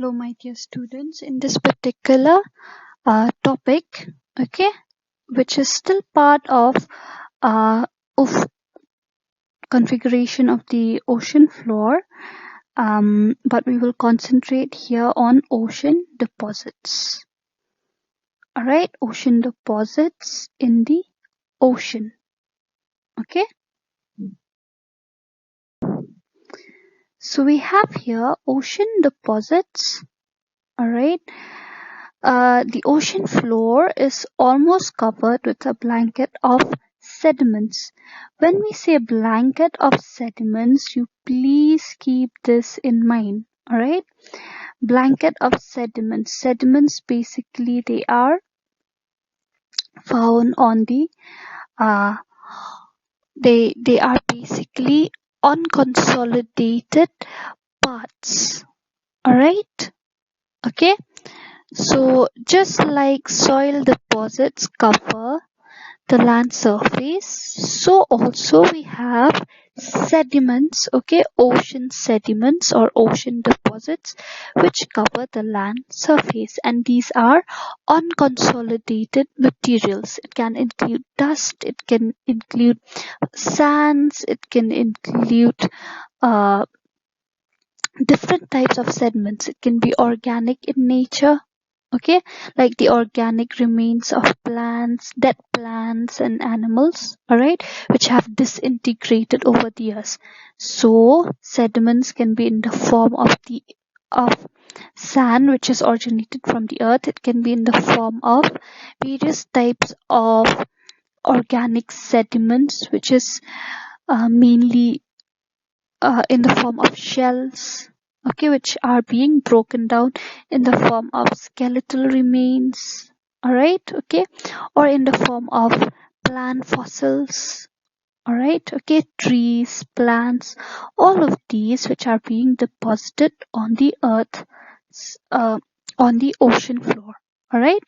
Hello, my dear students. In this particular topic, okay, which is still part of configuration of the ocean floor, but we will concentrate here on ocean deposits. All right, ocean deposits in the ocean. Okay, so we have here ocean deposits. All right. The ocean floor is almost covered with a blanket of sediments. When we say blanket of sediments, you please keep this in mind. All right, blanket of sediments. Sediments basically they are found on the they are basically unconsolidated parts. All right, okay. So just like soil deposits cover the land surface, so also we have sediments, okay, ocean sediments or ocean deposits which cover the land surface, and these are unconsolidated materials. It can include dust, it can include sands, it can include uh, different types of sediments. It can be organic in nature, okay, like the organic remains of plants, dead plants and animals, all right, which have disintegrated over the years. So sediments can be in the form of sand which is originated from the earth. It can be in the form of various types of organic sediments which is mainly in the form of shells, okay, which are being broken down in the form of skeletal remains, all right, okay, or in the form of plant fossils, all right, okay, trees, plants, all of these which are being deposited on the earth, uh, on the ocean floor, all right.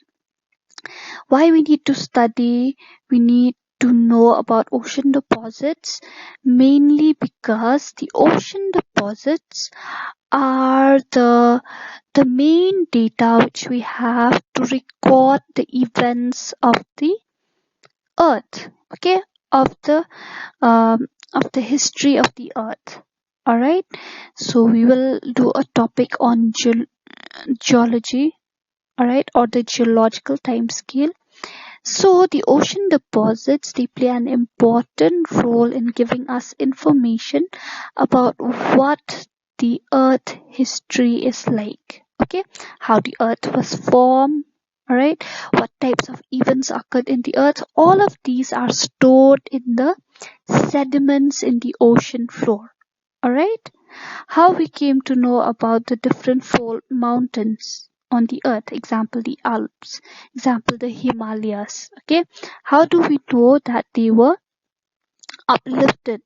Why we need to study, we need to know about ocean deposits, mainly because the ocean deposits are the main data which we have to record the events of the earth, okay, of the history of the earth. All right, so we will do a topic on geology, all right, or the geological time scale. So the ocean deposits, they play an important role in giving us information about what the earth history is like, okay, how the earth was formed, all right, what types of events occurred in the earth. All of these are stored in the sediments in the ocean floor, all right. How we came to know about the different fold mountains on the earth, example the Alps, example the Himalayas, okay. How do we know that they were uplifted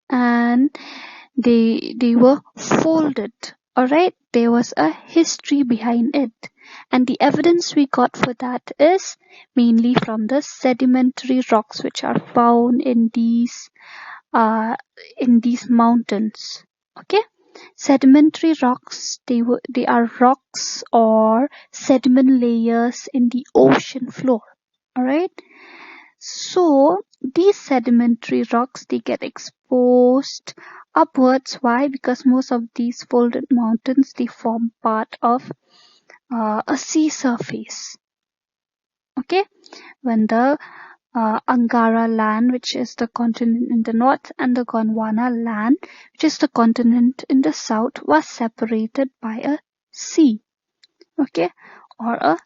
and they were folded, all right. There was a history behind it, and the evidence we got for that is mainly from the sedimentary rocks which are found in these mountains, okay. Sedimentary rocks, they are rocks or sediment layers in the ocean floor, all right. So these sedimentary rocks, they get exposed upwards. Why? Because most of these folded mountains, they form part of a sea surface, okay. When the Angara land, which is the continent in the north, and the Gondwana land, which is the continent in the south, was separated by a sea, okay, or a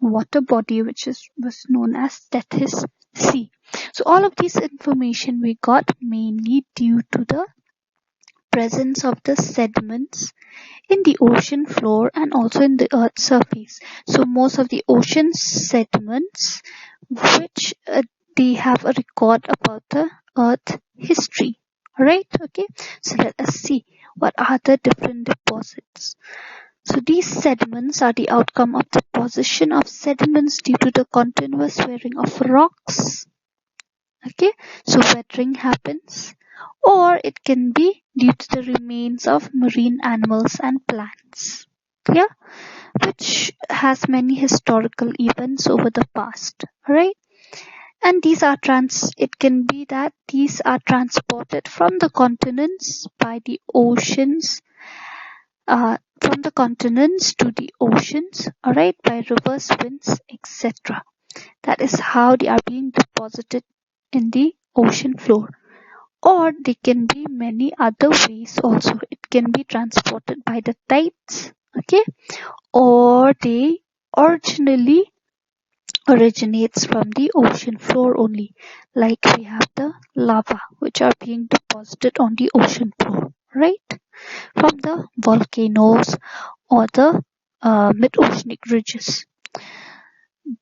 water body which was known as Tethys Sea. So all of this information we got mainly due to the presence of the sediments in the ocean floor and also in the earth's surface. So most of the ocean sediments which they have a record about the earth history. Alright, okay, so let us see what are the different deposits. So these sediments are the outcome of the deposition of sediments due to the continuous wearing of rocks, okay. So weathering happens, or it can be due to the remains of marine animals and plants. Clear? Which has many historical events over the past. Alright? And these are it can be that these are transported from the continents by the oceans, from the continents to the oceans, alright, by rivers, winds, etc. That is how they are being deposited in the ocean floor. Or they can be many other ways also. It can be transported by the tides, okay, or they originally originates from the ocean floor only, like we have the lava which are being deposited on the ocean floor, right, from the volcanoes or the mid-oceanic ridges.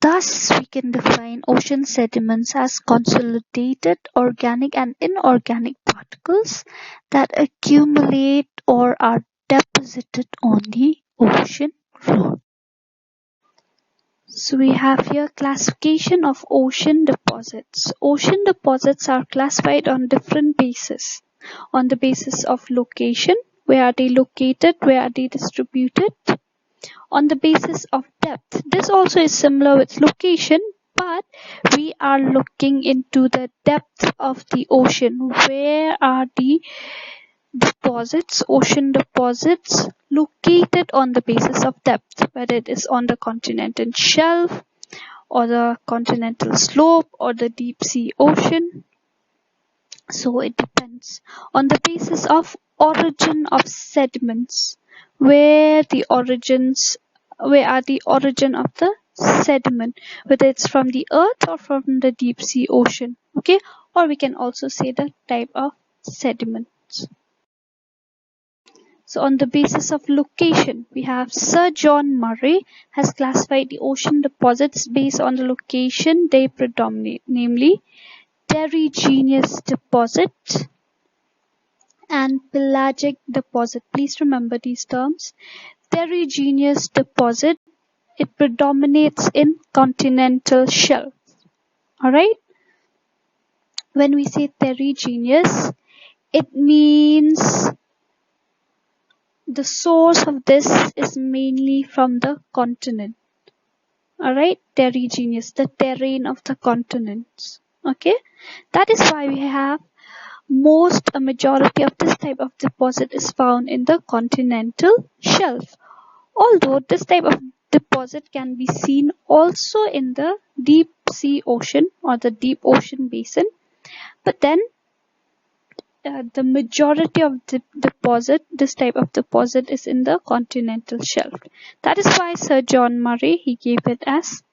Thus, we can define ocean sediments as consolidated organic and inorganic particles that accumulate or are deposited on the ocean floor. So we have here classification of ocean deposits. Ocean deposits are classified on different bases. On the basis of location, where are they located, where are they distributed? On the basis of depth, this also is similar with location, but we are looking into the depth of the ocean. Where are the deposits, ocean deposits, located on the basis of depth, whether it is on the continental shelf or the continental slope or the deep sea ocean. So it depends on the basis of origin of sediments. Where are the origin of the sediment, whether it's from the earth or from the deep sea ocean, okay, or we can also say the type of sediments. So on the basis of location, we have Sir John Murray has classified the ocean deposits based on the location they predominate, namely terrigenous deposit and pelagic deposit. Please remember these terms. Terrigenous deposit, it predominates in continental shelf. Alright? When we say terrigenous, it means the source of this is mainly from the continent. Alright, terrigenous, the terrain of the continents. Okay, that is why we have a majority of this type of deposit is found in the continental shelf. Although this type of deposit can be seen also in the deep sea ocean or the deep ocean basin, but then the majority of this type of deposit is in the continental shelf. That is why Sir John Murray, he gave it as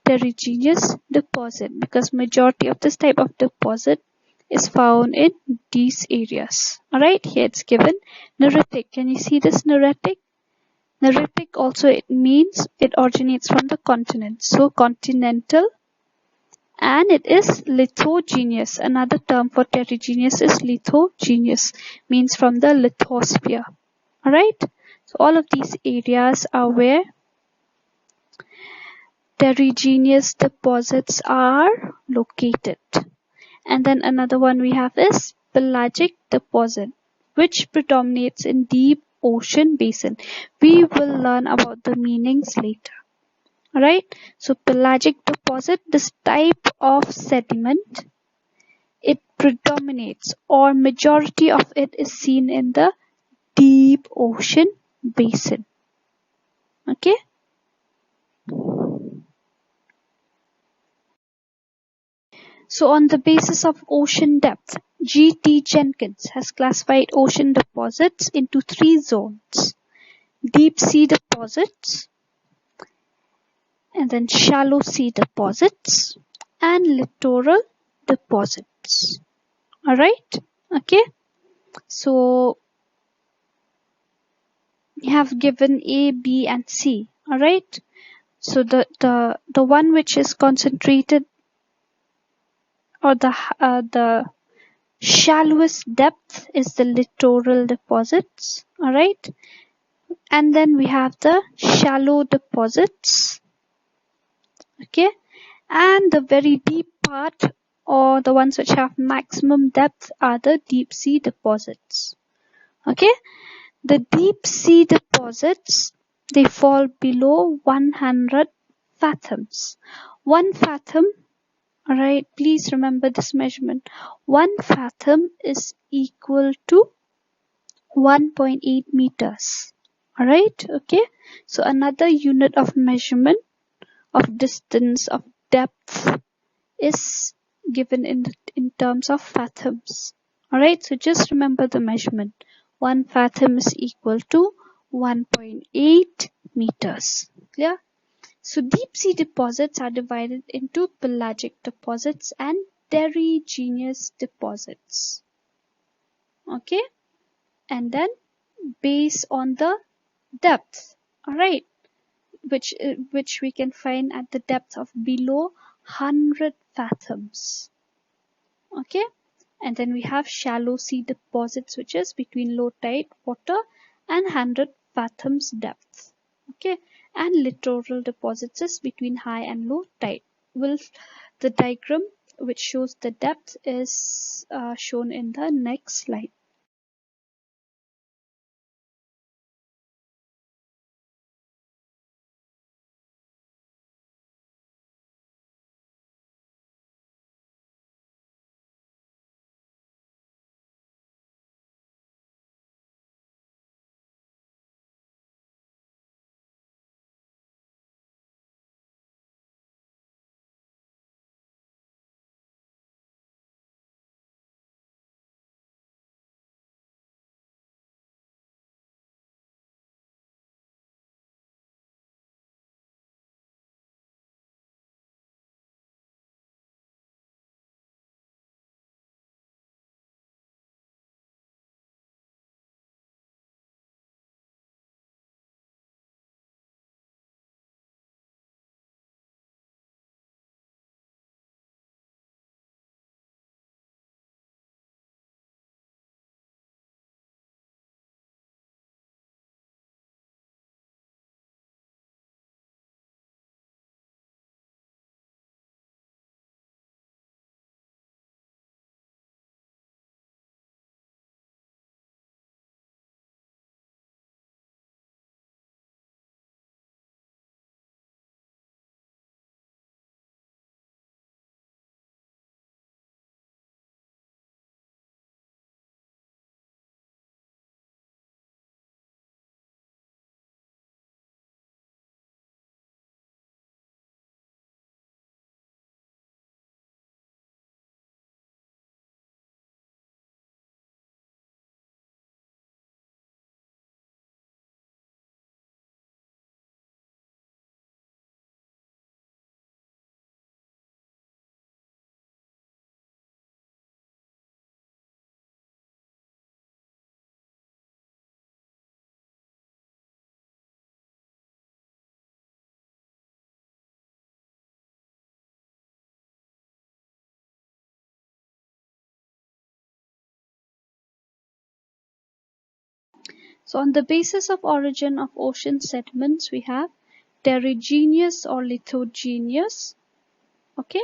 terrigenous deposit, because majority of this type of deposit is found in these areas. Alright, here it's given neritic. Can you see this neritic? Neritic also, it means it originates from the continent. So continental, and it is lithogenous. Another term for terrigenous is lithogenous, means from the lithosphere. Alright, so all of these areas are where terrigenous deposits are located. And then another one we have is pelagic deposit, which predominates in deep ocean basin. We will learn about the meanings later. Alright, so pelagic deposit, this type of sediment, it predominates, or majority of it is seen in the deep ocean basin. Okay. So on the basis of ocean depth, G.T. Jenkins has classified ocean deposits into 3 zones: deep sea deposits, and then shallow sea deposits, and littoral deposits. Alright, okay, so we have given A, B and C. Alright, so the one which is concentrated, or the shallowest depth, is the littoral deposits. Alright, and then we have the shallow deposits, okay, and the very deep part, or the ones which have maximum depth, are the deep sea deposits. Okay, the deep sea deposits, they fall below 100 fathoms. 1 fathom, alright, please remember this measurement. 1 fathom is equal to 1.8 meters. Alright, okay. So another unit of measurement of distance, of depth, is given in terms of fathoms. Alright, so just remember the measurement. 1 fathom is equal to 1.8 meters. Clear? So deep sea deposits are divided into pelagic deposits and terrigenous deposits. Okay, and then based on the depth, alright, which we can find at the depth of below 100 fathoms. Okay, and then we have shallow sea deposits, which is between low tide water and 100 fathoms depth. Okay, and littoral deposits is between high and low tide. The diagram which shows the depth is shown in the next slide. So on the basis of origin of ocean sediments, we have terrigenous or lithogenous. Okay,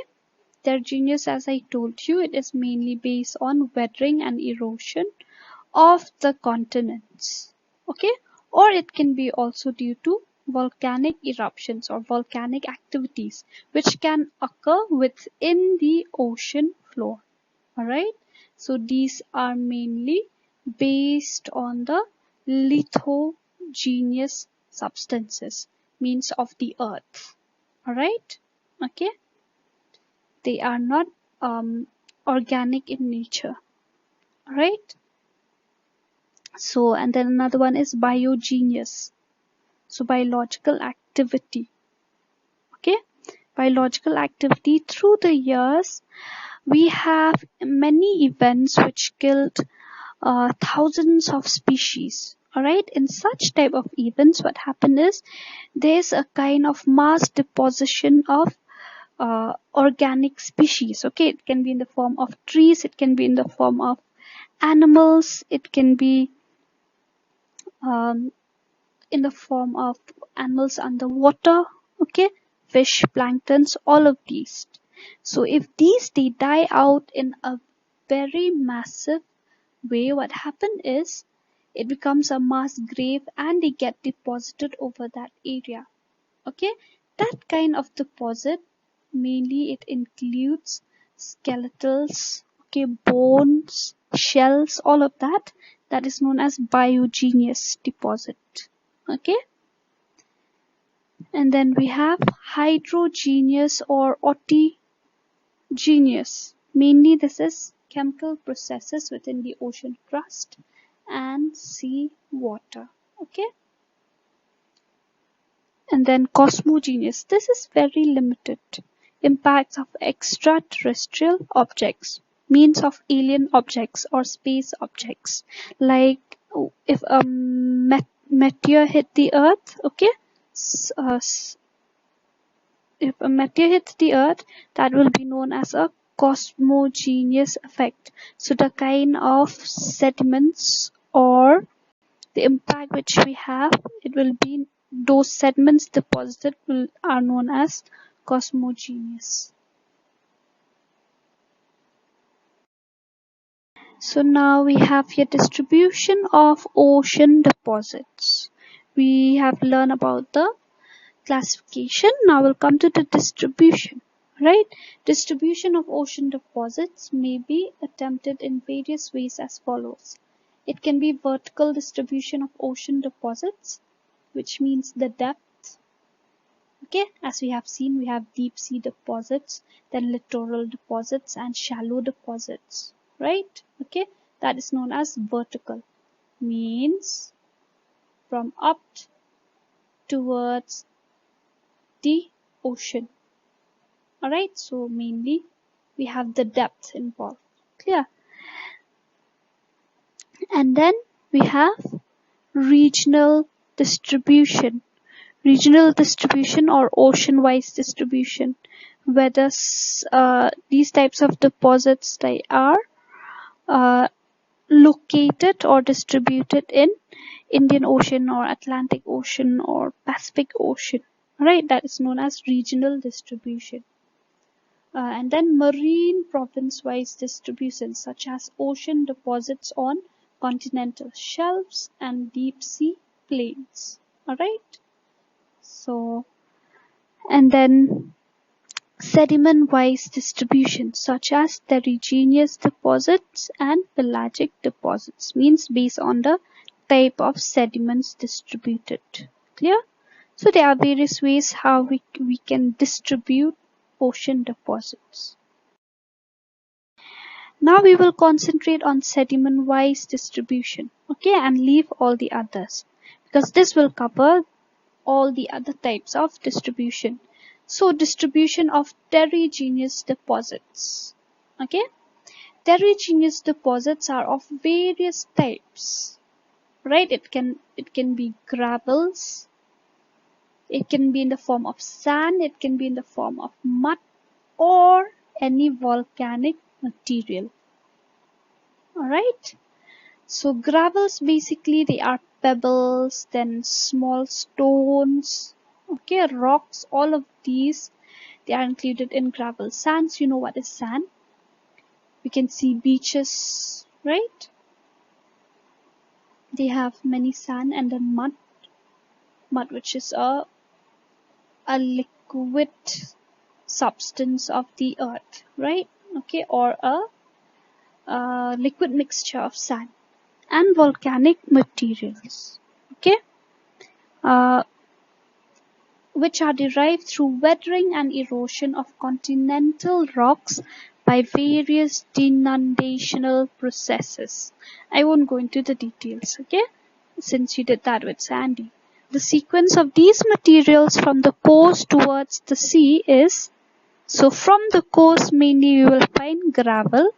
terrigenous, as I told you, it is mainly based on weathering and erosion of the continents. Okay, or it can be also due to volcanic eruptions or volcanic activities which can occur within the ocean floor. Alright, so these are mainly based on the lithogenous substances, means of the earth. Alright, okay, they are not organic in nature. Alright, so and then another one is biogenous, so biological activity. Okay, biological activity. Through the years we have many events which killed thousands of species. Alright, in such type of events, what happen is there's a kind of mass deposition of organic species. Okay, it can be in the form of trees, it can be in the form of animals, it can be um, in the form of animals underwater. Okay, fish, planktons, all of these. So if these they die out in a very massive way, what happen is it becomes a mass grave and they get deposited over that area. Okay, that kind of deposit, mainly it includes skeletals, okay, bones, shells, all of that. That is known as biogenous deposit. Okay, and then we have hydrogenous or autogenous. Mainly this is chemical processes within the ocean crust and sea water. Okay, and then cosmogeneous. This is very limited. Impacts of extraterrestrial objects, means of alien objects or space objects. Like if a meteor hit the earth, okay, if a meteor hits the earth, that will be known as a cosmogeneous effect. So the kind of sediments or the impact which we have, it will be those sediments deposited are known as cosmogeneous. So now we have here distribution of ocean deposits. We have learned about the classification. Now we'll come to the distribution. Right? Distribution of ocean deposits may be attempted in various ways as follows. It can be vertical distribution of ocean deposits, which means the depth. Okay, as we have seen, we have deep sea deposits, then littoral deposits and shallow deposits, right? Okay, that is known as vertical, means from up towards the ocean. All right, so mainly we have the depth involved. Clear? And then we have regional distribution. Regional distribution or ocean-wise distribution, whether these types of deposits they are located or distributed in Indian Ocean or Atlantic Ocean or Pacific Ocean. Right, that is known as regional distribution. And then marine province-wise distribution, such as ocean deposits on continental shelves and deep sea plains. All right. So, and then sediment-wise distribution, such as terrigenous deposits and pelagic deposits, means based on the type of sediments distributed. Clear? So there are various ways how we can distribute ocean deposits. Now we will concentrate on sediment-wise distribution, okay, and leave all the others, because this will cover all the other types of distribution. So distribution of terrigenous deposits. Okay, terrigenous deposits are of various types. Right, it can be gravels, it can be in the form of sand, it can be in the form of mud or any volcanic material. All right. So gravels, basically they are pebbles, then small stones, okay, rocks, all of these, they are included in gravel. Sands, you know what is sand? We can see beaches, right? They have many sand, and then mud which is a liquid substance of the earth, right? Okay, or a liquid mixture of sand and volcanic materials, okay, which are derived through weathering and erosion of continental rocks by various denudation processes. I won't go into the details, okay, since you did that with Sandy. The sequence of these materials from the coast towards the sea is, so from the coast mainly we will find gravel.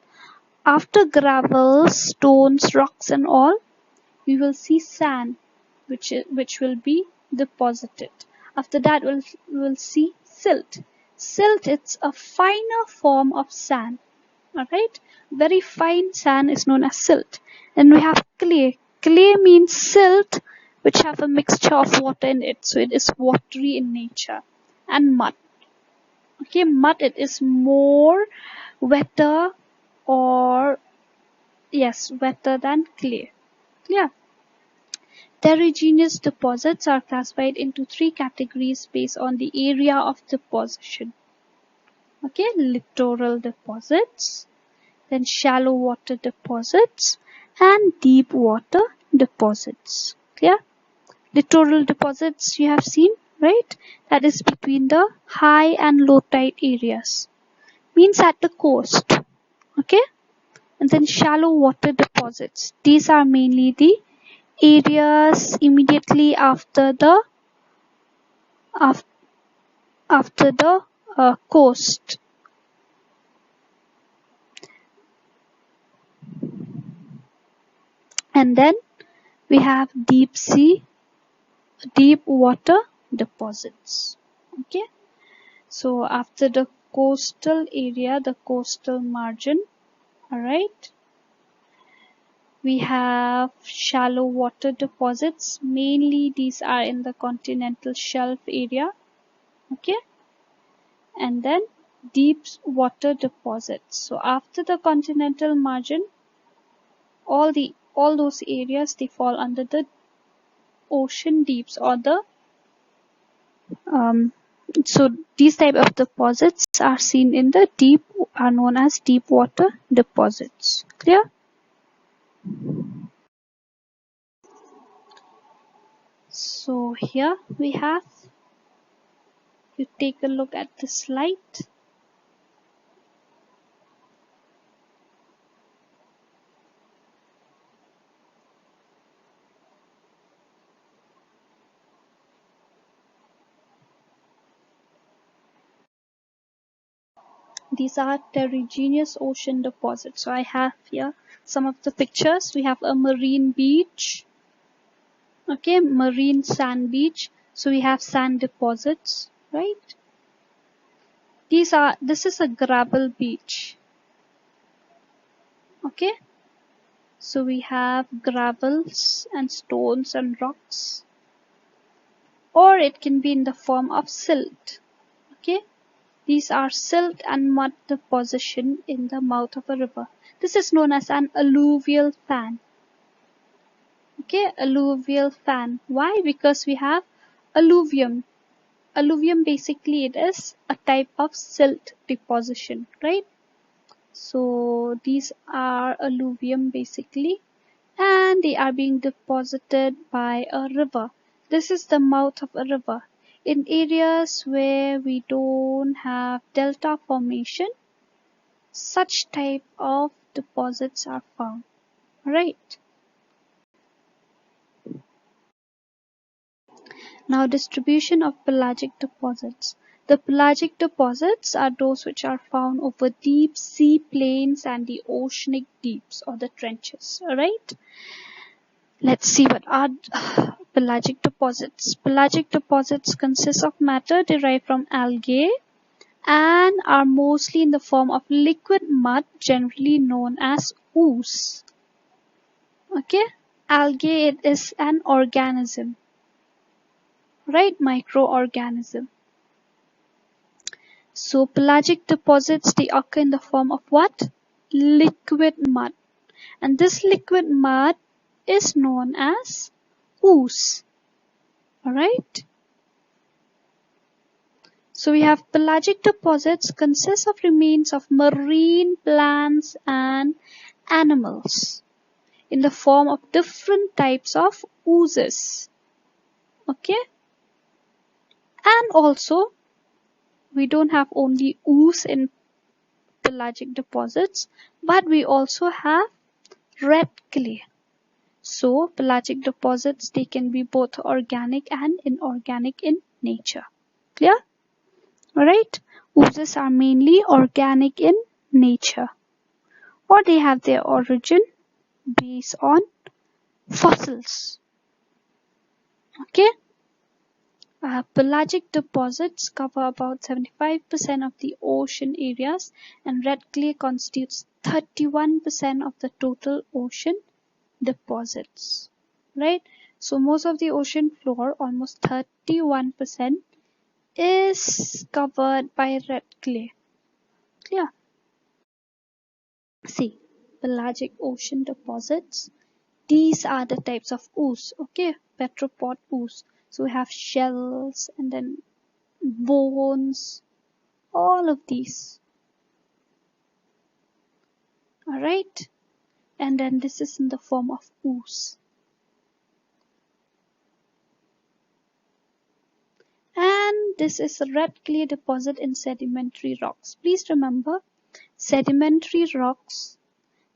After gravel, stones, rocks and all, we will see sand, which will be deposited. After that, we'll see silt. Silt, it's a finer form of sand. All right, very fine sand is known as silt. Then we have clay. Clay means silt, which have a mixture of water in it, so it is watery in nature. And mud. Okay, mud, it is more wetter, or yes, wetter than clay. Clear? Heterogeneous deposits are classified into three categories based on the area of deposition. Okay, littoral deposits, then shallow water deposits, and deep water deposits. Clear? Littoral deposits you have seen, right? That is between the high and low tide areas. Means at the coast. Okay? And then shallow water deposits. These are mainly the areas immediately after the coast. And then we have deep water deposits. Okay, so after the coastal area, the coastal margin, all right, we have shallow water deposits. Mainly these are in the continental shelf area. Okay, and then deep water deposits. So after the continental margin, all those areas, they fall under the ocean deeps, or the so these type of deposits are seen in the deep, are known as deep water deposits. Clear? So here we have, you take a look at the slide. These are heterogeneous ocean deposits. So I have here some of the pictures. We have a marine beach. Okay, marine sand beach. So we have sand deposits, right? This is a gravel beach. Okay, so we have gravels and stones and rocks, or it can be in the form of silt. Okay, these are silt and mud deposition in the mouth of a river. This is known as an alluvial fan. Okay, alluvial fan. Why? Because we have alluvium. Alluvium, basically it is a type of silt deposition, right? So these are alluvium basically, and they are being deposited by a river. This is the mouth of a river. In areas where we don't have delta formation, such type of deposits are found. Right. Now, distribution of pelagic deposits. The pelagic deposits are those which are found over deep sea plains and the oceanic deeps, or the trenches. Alright. Let's see what are pelagic deposits. Pelagic deposits consist of matter derived from algae and are mostly in the form of liquid mud, generally known as ooze. Okay, algae, it is an organism, right? Microorganism. So pelagic deposits, they occur in the form of what? Liquid mud. And this liquid mud is known as ooze. Alright. So we have pelagic deposits consist of remains of marine plants and animals in the form of different types of oozes. Okay. And also, we don't have only ooze in pelagic deposits, but we also have red clay. So pelagic deposits, they can be both organic and inorganic in nature. Clear? Alright. Oozes are mainly organic in nature, or they have their origin based on fossils. Okay. Pelagic deposits cover about 75% of the ocean areas, and red clay constitutes 31% of the total ocean deposits. Right? So most of the ocean floor, almost 31%, is covered by red clay. Clear? See, pelagic ocean deposits. These are the types of ooze. Okay, petropod ooze. So we have shells and then bones, all of these. Alright, and then this is in the form of ooze. And this is a red clay deposit in sedimentary rocks. Please remember, sedimentary rocks,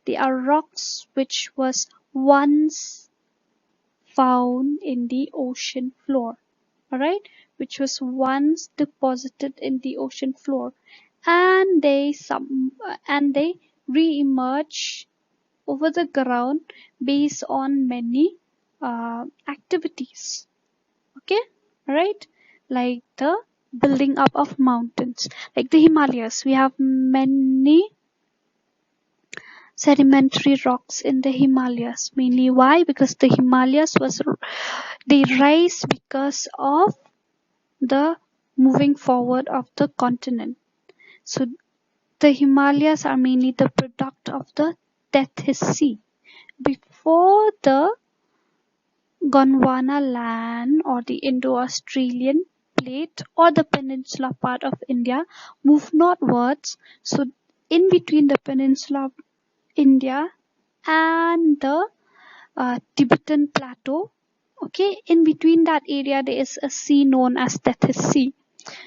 they are rocks which was once found in the ocean floor. Alright, which was once deposited in the ocean floor, and they re-emerge over the ground based on many activities. Okay, alright, like the building up of mountains, like the Himalayas. We have many sedimentary rocks in the Himalayas. Mainly why? Because the Himalayas they rise because of the moving forward of the continent. So the Himalayas are mainly the product of the Tethys Sea. Before the Gondwana land or the Indo-Australian plate or the peninsula part of India moved northwards, so in between the peninsula of India and the Tibetan plateau, okay, in between that area there is a sea known as Tethys Sea.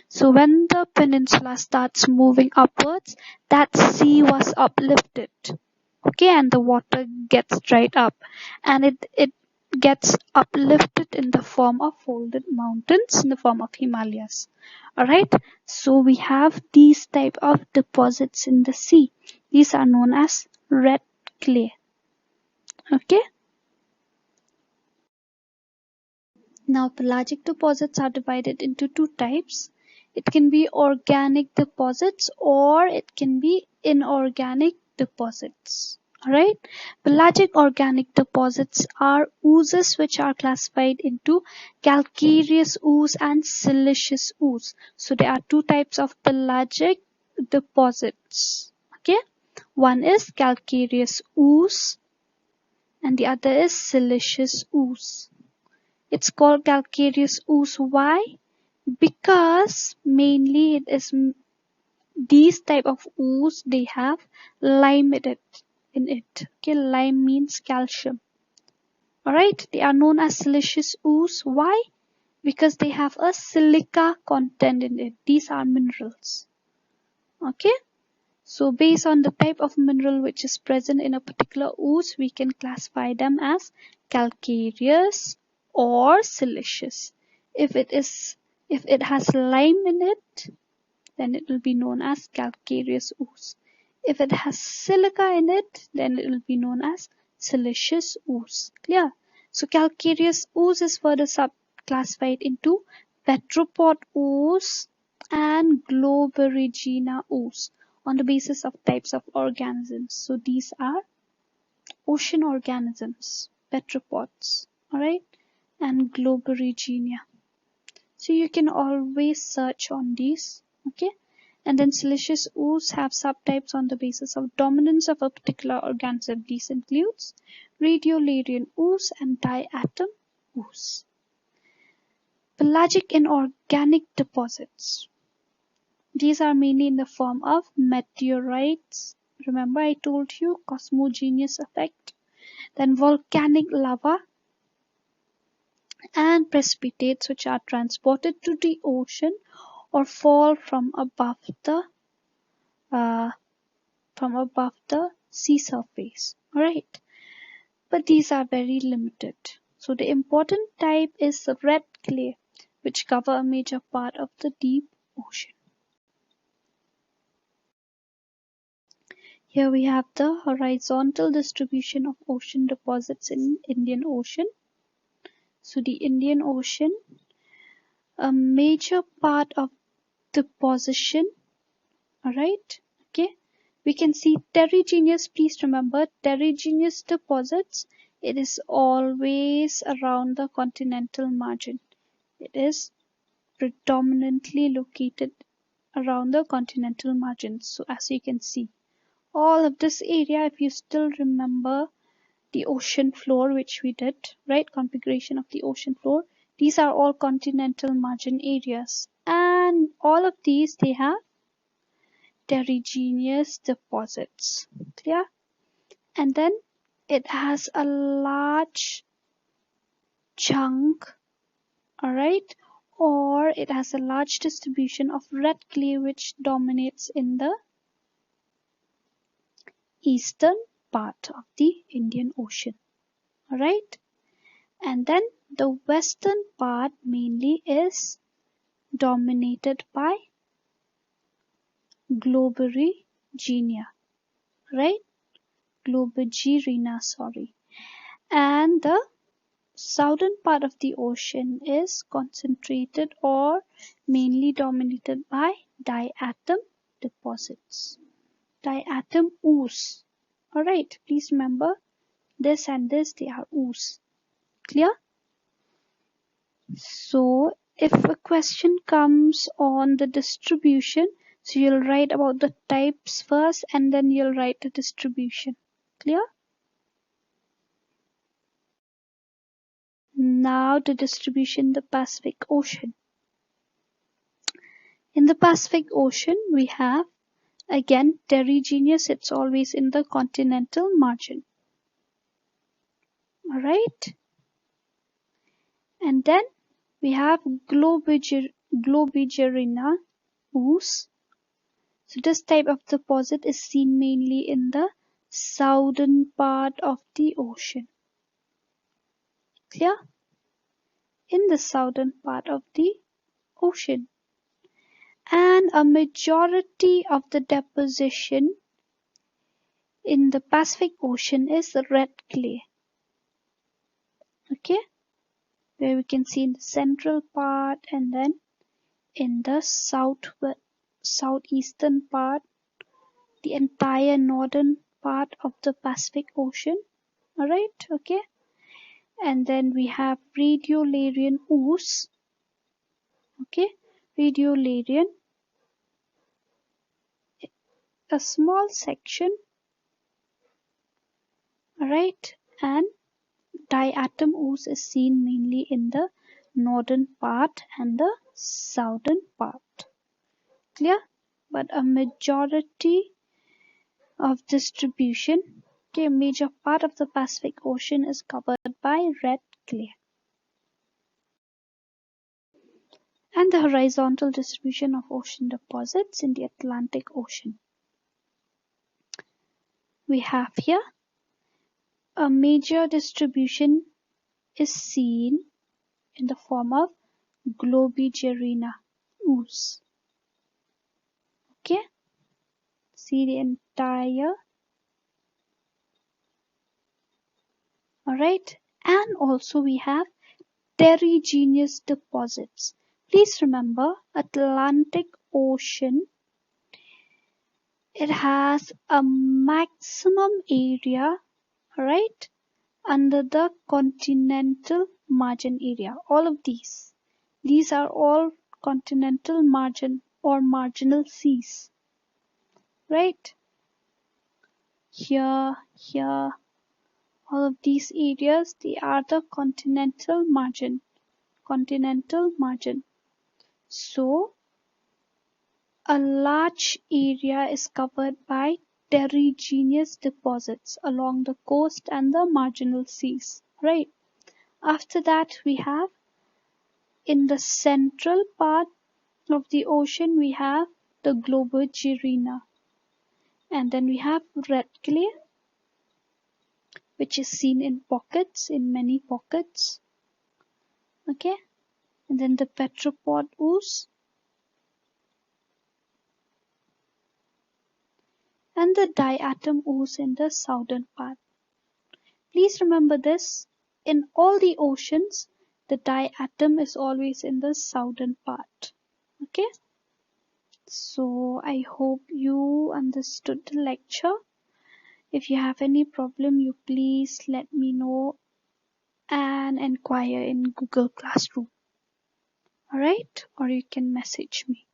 So when the peninsula starts moving upwards, that sea was uplifted, okay, and the water gets dried up, and it gets uplifted in the form of folded mountains in the form of Himalayas. Alright, so we have these type of deposits in the sea. These are known as red clay. Okay. Now pelagic deposits are divided into two types. It can be organic deposits or it can be inorganic deposits. Alright, pelagic organic deposits are oozes which are classified into calcareous ooze and siliceous ooze. So there are two types of pelagic deposits. Okay, one is calcareous ooze and the other is siliceous ooze. It's called calcareous ooze. Why? Because mainly it is these type of ooze, they have lime in it. Okay, lime means calcium. Alright, they are known as siliceous ooze. Why? Because they have a silica content in it. These are minerals. Okay, so based on the type of mineral which is present in a particular ooze, we can classify them as calcareous or siliceous. If it has lime in it, then it will be known as calcareous ooze. If it has silica in it, then it will be known as siliceous ooze. Clear? So calcareous ooze is further subclassified into petropod ooze and globerigina ooze on the basis of types of organisms. So these are ocean organisms, petropods, alright, and globerigina. So you can always search on these, okay. And then siliceous ooze have subtypes on the basis of dominance of a particular organism. These includes radiolarian ooze and diatom ooze. Pelagic inorganic deposits. These are mainly in the form of meteorites. Remember I told you cosmogeneous effect. Then volcanic lava and precipitates which are transported to the ocean or fall from above the sea surface. Alright, but these are very limited. So the important type is red clay, which cover a major part of the deep ocean. Here we have the horizontal distribution of ocean deposits in Indian Ocean. So the Indian Ocean, a major part of deposition, alright, okay. We can see terrigenous, please remember, terrigenous deposits, it is always around the continental margin. It is predominantly located around the continental margin. So as you can see, all of this area, if you still remember the ocean floor, which we did, right? Configuration of the ocean floor. These are all continental margin areas. And all of these, they have terrigenous deposits. Clear? And then it has a large chunk, alright, or it has a large distribution of red clay which dominates in the eastern part of the Indian Ocean. Alright, and then the western part mainly is dominated by Globigerina, right? Globigerina, sorry. And the southern part of the ocean is concentrated or mainly dominated by diatom deposits. Diatom ooze. Alright, please remember this and this, they are ooze. Clear? So if a question comes on the distribution, so you'll write about the types first and then you'll write the distribution. Clear? Now the distribution in the Pacific Ocean. In the Pacific Ocean, we have again terrigenous, it's always in the continental margin. Alright? And then we have Globigerina ooze. So this type of deposit is seen mainly in the southern part of the ocean. Clear? In the southern part of the ocean. And a majority of the deposition in the Pacific Ocean is red clay. Okay? Where we can see in the central part and then in the southeastern part, the entire northern part of the Pacific Ocean. Alright, okay. And then we have radiolarian ooze. Okay, radiolarian, a small section. Alright, and diatom ooze is seen mainly in the northern part and the southern part. Clear? But a majority of distribution, okay, a major part of the Pacific Ocean is covered by red clay. And the horizontal distribution of ocean deposits in the Atlantic Ocean. We have here a major distribution is seen in the form of Globigerina ooze. Okay, see the entire. Alright, and also we have terrigenous deposits. Please remember, Atlantic Ocean, it has a maximum area, right, under the continental margin area. All of these are all continental margin or marginal seas, right? Here, all of these areas, they are the continental margin. So a large area is covered by terrigenous deposits along the coast and the marginal seas, right? After that, we have in the central part of the ocean, we have the Globigerina. And then we have red clay, which is seen in pockets, in many pockets. Okay? And then the petropod ooze. And the diatom ooze in the southern part. Please remember this, in all the oceans, the diatom is always in the southern part. Okay? So I hope you understood the lecture. If you have any problem, you please let me know and inquire in Google Classroom. Alright? Or you can message me.